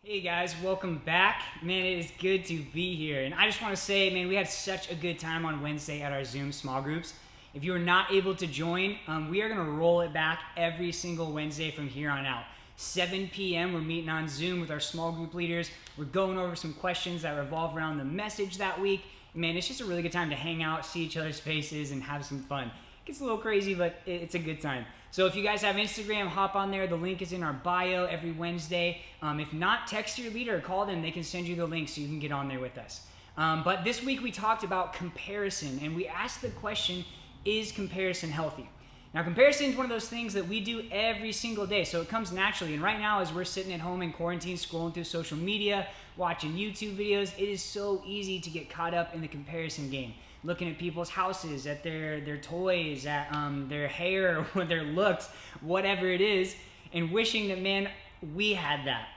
Hey guys, welcome back. Man, it is good to be here. And I just want to say, man, we had such a good time on Wednesday at our Zoom small groups. If you were not able to join, we are going to roll it back every single Wednesday from here on out. 7 p.m. we're meeting on Zoom with our small group leaders. We're going over some questions that revolve around the message that week. Man, it's just a really good time to hang out, see each other's faces, and have some fun. It gets a little crazy, but it's a good time. So if you guys have Instagram, hop on there. The link is in our bio every Wednesday. If not, text your leader or call them. They can send you the link so you can get on there with us. But this week we talked about comparison, and we asked the question, is comparison healthy? Now, comparison is one of those things that we do every single day, so it comes naturally. And right now, as we're sitting at home in quarantine, scrolling through social media, watching YouTube videos, it is so easy to get caught up in the comparison game. Looking at people's houses, at their toys, at their hair, or their looks, whatever it is, and wishing that, man, we had that.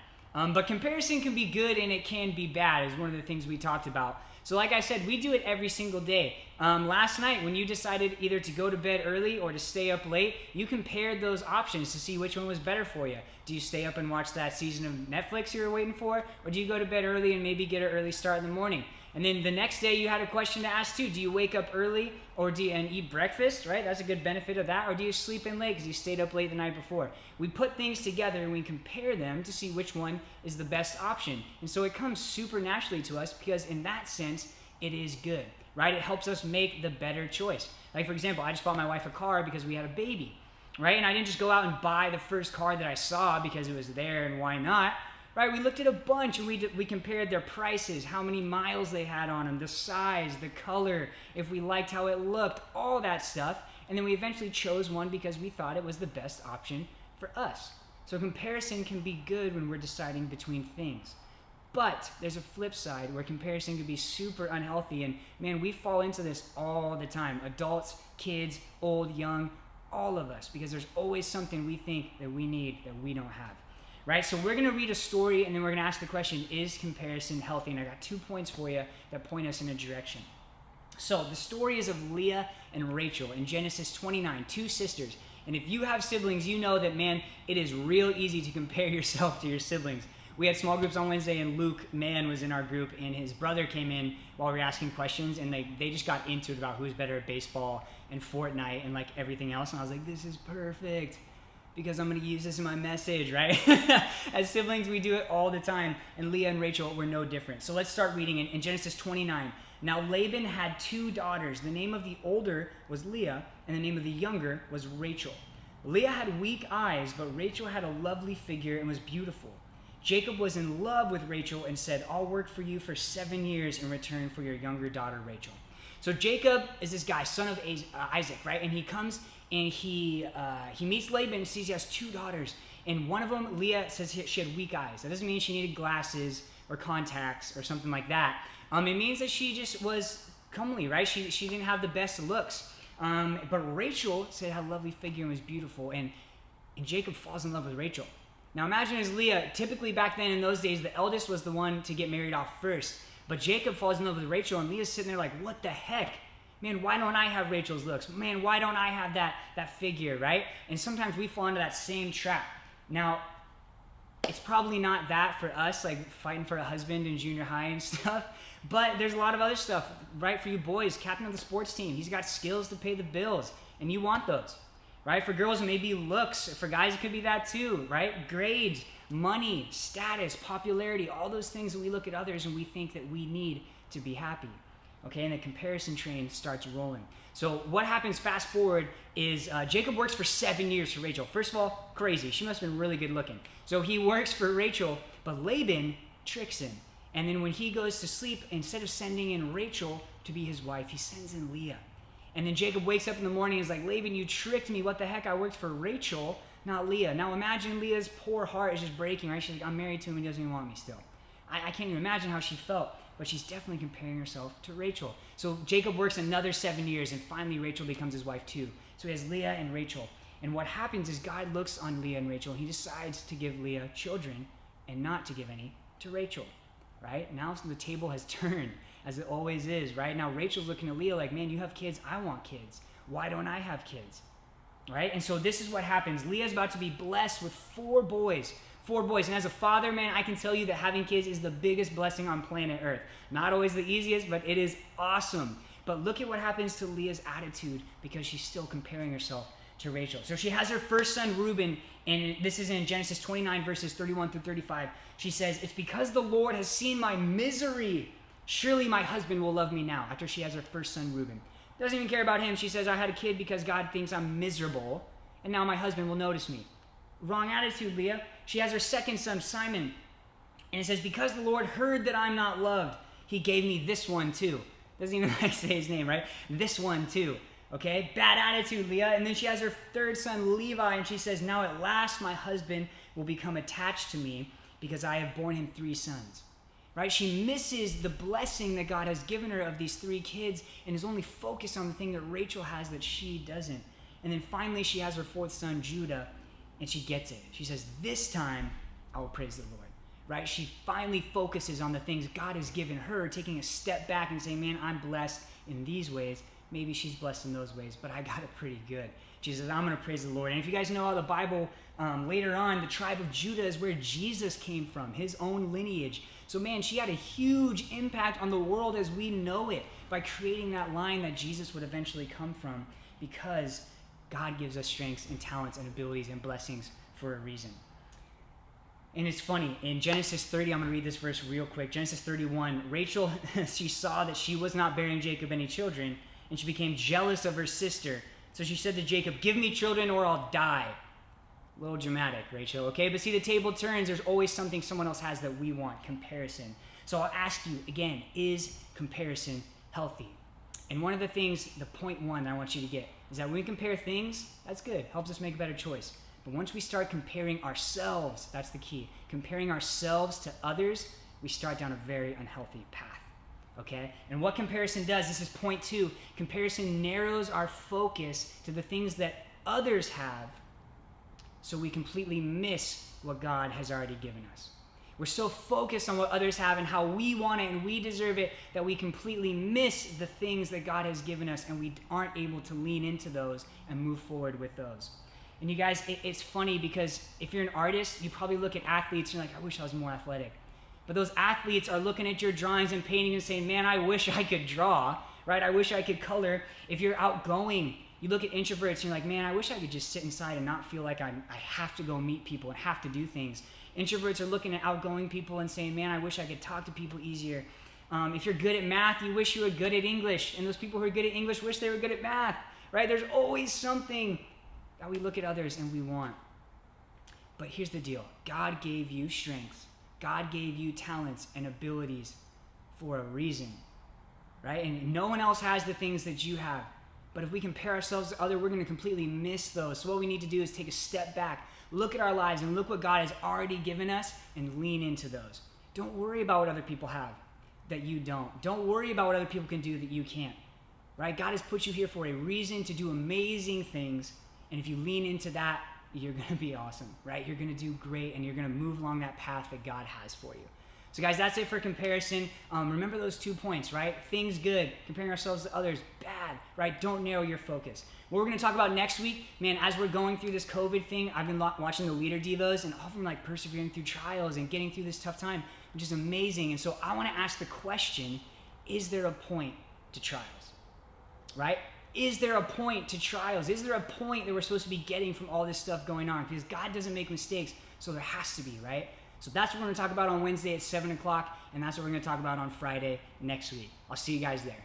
But comparison can be good and it can be bad, is one of the things we talked about. So like I said, we do it every single day. Last night, when you decided either to go to bed early or to stay up late, you compared those options to see which one was better for you. Do you stay up and watch that season of Netflix you were waiting for? Or do you go to bed early and maybe get an early start in the morning? And then the next day you had a question to ask too. Do you wake up early or and eat breakfast, right? That's a good benefit of that. Or do you sleep in late because you stayed up late the night before? We put things together and we compare them to see which one is the best option. And so it comes super naturally to us because in that sense, it is good, right? It helps us make the better choice. Like for example, I just bought my wife a car because we had a baby, right? And I didn't just go out and buy the first car that I saw because it was there and why not? Right, we looked at a bunch and we compared their prices, how many miles they had on them, the size, the color, if we liked how it looked, all that stuff. And then we eventually chose one because we thought it was the best option for us. So comparison can be good when we're deciding between things. But there's a flip side where comparison can be super unhealthy. And man, we fall into this all the time. Adults, kids, old, young, all of us. Because there's always something we think that we need that we don't have. Right, so we're going to read a story and then we're going to ask the question, is comparison healthy? And I got 2 points for you that point us in a direction. So the story is of Leah and Rachel in Genesis 29, 2 sisters. And if you have siblings, you know that, man, it is real easy to compare yourself to your siblings. We had small groups on Wednesday and Luke, man, was in our group and his brother came in while we were asking questions and they just got into it about who's better at baseball and Fortnite and like everything else. And I was like, this is perfect, because I'm going to use this in my message, right? As siblings, we do it all the time, and Leah and Rachel were no different. So let's start reading in Genesis 29. Now Laban had 2 daughters. The name of the older was Leah, and the name of the younger was Rachel. Leah had weak eyes, but Rachel had a lovely figure and was beautiful. Jacob was in love with Rachel and said, I'll work for you for 7 years in return for your younger daughter, Rachel. So Jacob is this guy, son of Isaac, right? And he comes and he meets Laban and sees he has 2 daughters. And one of them, Leah, says she had weak eyes. That doesn't mean she needed glasses or contacts or something like that. It means that she just was comely, right? She didn't have the best looks. But Rachel said had a lovely figure and was beautiful. And Jacob falls in love with Rachel. Now imagine as Leah, typically back then in those days, the eldest was the one to get married off first. But Jacob falls in love with Rachel and Leah's sitting there like, what the heck? Man, why don't I have Rachel's looks? Man, why don't I have that figure, right? And sometimes we fall into that same trap. Now, it's probably not that for us, like fighting for a husband in junior high and stuff, but there's a lot of other stuff, right? For you boys, captain of the sports team, he's got skills to pay the bills, and you want those, right? For girls, it may be looks. For guys, it could be that too, right? Grades, money, status, popularity, all those things that we look at others and we think that we need to be happy. Okay, and the comparison train starts rolling. So what happens fast forward is Jacob works for 7 years for Rachel. First of all, crazy. She must have been really good looking. So he works for Rachel, but Laban tricks him. And then when he goes to sleep, instead of sending in Rachel to be his wife, he sends in Leah. And then Jacob wakes up in the morning and is like, Laban, you tricked me. What the heck? I worked for Rachel, not Leah. Now imagine Leah's poor heart is just breaking, right? She's like, I'm married to him. He doesn't even want me still. I can't even imagine how she felt. But she's definitely comparing herself to Rachel. So Jacob works another 7 years, and finally Rachel becomes his wife too. So he has Leah and Rachel. And what happens is God looks on Leah and Rachel, and he decides to give Leah children and not to give any to Rachel, right? Now the table has turned, as it always is, right? Now Rachel's looking at Leah like, man, you have kids, I want kids. Why don't I have kids? Right? And so this is what happens. Leah's about to be blessed with 4 boys. 4 boys. And as a father, man, I can tell you that having kids is the biggest blessing on planet Earth. Not always the easiest, but it is awesome. But look at what happens to Leah's attitude because she's still comparing herself to Rachel. So she has her first son, Reuben, and this is in Genesis 29, verses 31 through 35. She says, "It's because the Lord has seen my misery. Surely my husband will love me now," after she has her first son, Reuben. Doesn't even care about him. She says, "I had a kid because God thinks I'm miserable, and now my husband will notice me." Wrong attitude, Leah. She has her second son, Simon, and it says, "Because the Lord heard that I'm not loved, he gave me this one too." Doesn't even say his name, right? This one too. Okay, bad attitude, Leah. And then she has her third son, Levi, and she says, "Now at last my husband will become attached to me because I have borne him 3 sons." Right? She misses the blessing that God has given her of these 3 kids and is only focused on the thing that Rachel has that she doesn't. And then finally she has her 4th son, Judah, and she gets it. She says, "This time I will praise the Lord." Right? She finally focuses on the things God has given her, taking a step back and saying, "Man, I'm blessed in these ways. Maybe she's blessed in those ways, but I got it pretty good." She says, "I'm going to praise the Lord." And if you guys know how the Bible, later on, the tribe of Judah is where Jesus came from, his own lineage. So man, she had a huge impact on the world as we know it by creating that line that Jesus would eventually come from, because God gives us strengths and talents and abilities and blessings for a reason. And it's funny, in Genesis 30, I'm going to read this verse real quick. Genesis 31, Rachel, she saw that she was not bearing Jacob any children, and she became jealous of her sister. So she said to Jacob, "Give me children or I'll die." A little dramatic, Rachel, okay? But see, the table turns. There's always something someone else has that we want, comparison. So I'll ask you again, is comparison healthy? And one of the things, the point 1 that I want you to get, is that when we compare things, that's good, helps us make a better choice. But once we start comparing ourselves, that's the key. Comparing ourselves to others, we start down a very unhealthy path. Okay? And what comparison does, this is point 2, comparison narrows our focus to the things that others have, so we completely miss what God has already given us. We're so focused on what others have and how we want it and we deserve it that we completely miss the things that God has given us, and we aren't able to lean into those and move forward with those. And you guys, it's funny because if you're an artist, you probably look at athletes and you're like, "I wish I was more athletic." But those athletes are looking at your drawings and painting and saying, "Man, I wish I could draw," right? "I wish I could color." If you're outgoing, you look at introverts and you're like, "Man, I wish I could just sit inside and not feel like I have to go meet people and have to do things." Introverts are looking at outgoing people and saying, "Man, I wish I could talk to people easier." If you're good at math, you wish you were good at English. And those people who are good at English wish they were good at math, right? There's always something that we look at others and we want. But here's the deal. God gave you strengths. God gave you talents and abilities for a reason, right? And no one else has the things that you have. But if we compare ourselves to others, we're going to completely miss those. So what we need to do is take a step back, look at our lives, and look what God has already given us and lean into those. Don't worry about what other people have that you don't. Don't worry about what other people can do that you can't, right? God has put you here for a reason to do amazing things. And if you lean into that, you're going to be awesome, right? You're going to do great, and you're going to move along that path that God has for you. So guys, that's it for comparison. Remember those 2 points, right? Things good, comparing ourselves to others, bad, right? Don't narrow your focus. What we're going to talk about next week, man, as we're going through this COVID thing, I've been watching the leader devos, and all of them like persevering through trials and getting through this tough time, which is amazing. And so I want to ask the question, is there a point to trials, right? Is there a point to trials? Is there a point that we're supposed to be getting from all this stuff going on? Because God doesn't make mistakes, so there has to be, right? So that's what we're going to talk about on Wednesday at 7 o'clock, and that's what we're going to talk about on Friday next week. I'll see you guys there.